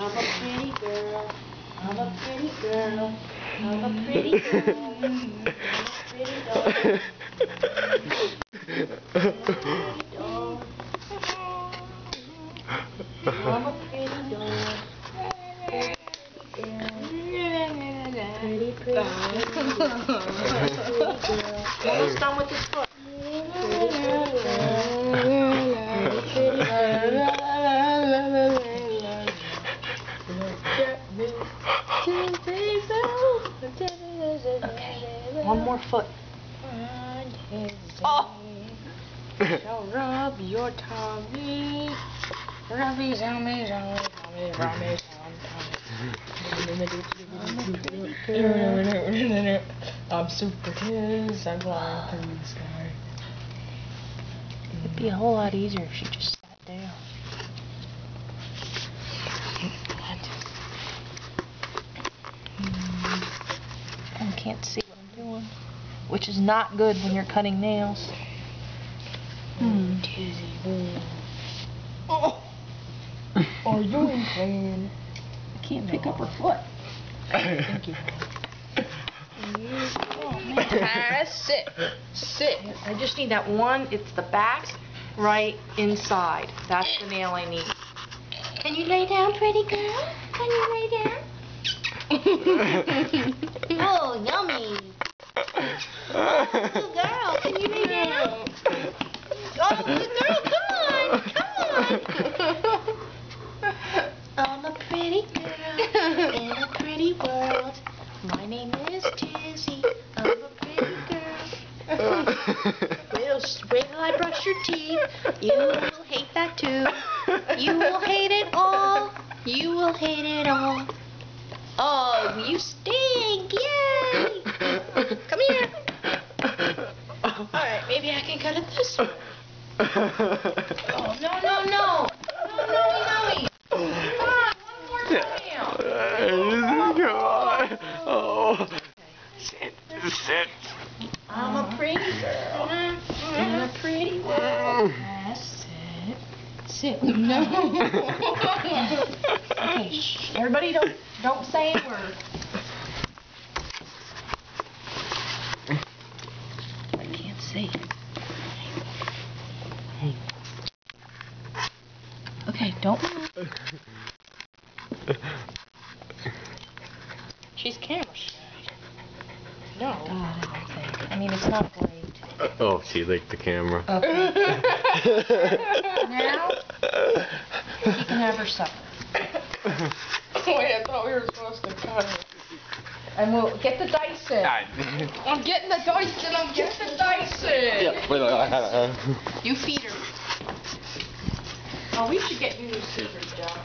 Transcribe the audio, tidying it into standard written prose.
I'm a pretty girl. I'm a pretty girl. I'm a pretty girl. I'm a pretty dog. I'm a pretty dog. Pretty, pretty, pretty girl. Almost done with this book. Okay, one more foot. Oh! Shall rub your tummy. Rubby, tummy, tummy, tummy, tummy, tummy. I'm super kiss, I'm flying through the sky. It'd be a whole lot easier if she just sat down. I can't see what I'm doing, which is not good when you're cutting nails. Dizzy. Oh! Are you insane? I can't pick up her foot. Thank you. Oh, man. Sit. Sit. I just need that one. It's the back right inside. That's the nail I need. Can you lay down, pretty girl? Can you lay down? Oh, yummy. Oh, little girl, can you lay down? Oh, little girl, come on. Come on. I'm a pretty girl in a pretty world. My name is Tizzy. I'm a pretty girl. Wait till I brush your teeth. You will hate that too. You will hate it all. You will hate it all. Oh, you stink! Yay! Come here. Alright, maybe I can cut it this way. Oh, no, no, no. No, no, no. Come on, one more nail. Come on. Oh. Sit. Sit. I'm a pretty girl. In a pretty world. Sit. Sit. No. Okay, shh. Everybody don't say a word. I can't see. Okay, don't move. She's camera shy. No. God, I don't think. I mean, it's not great. Oh, she licked the camera. Okay. Now, she can have her supper. Wait, I thought we were supposed to cut it. And we'll get the dice in. I'm getting the dice in, I'm getting the dice in! You feed her. Oh, we should get you new scissors, John.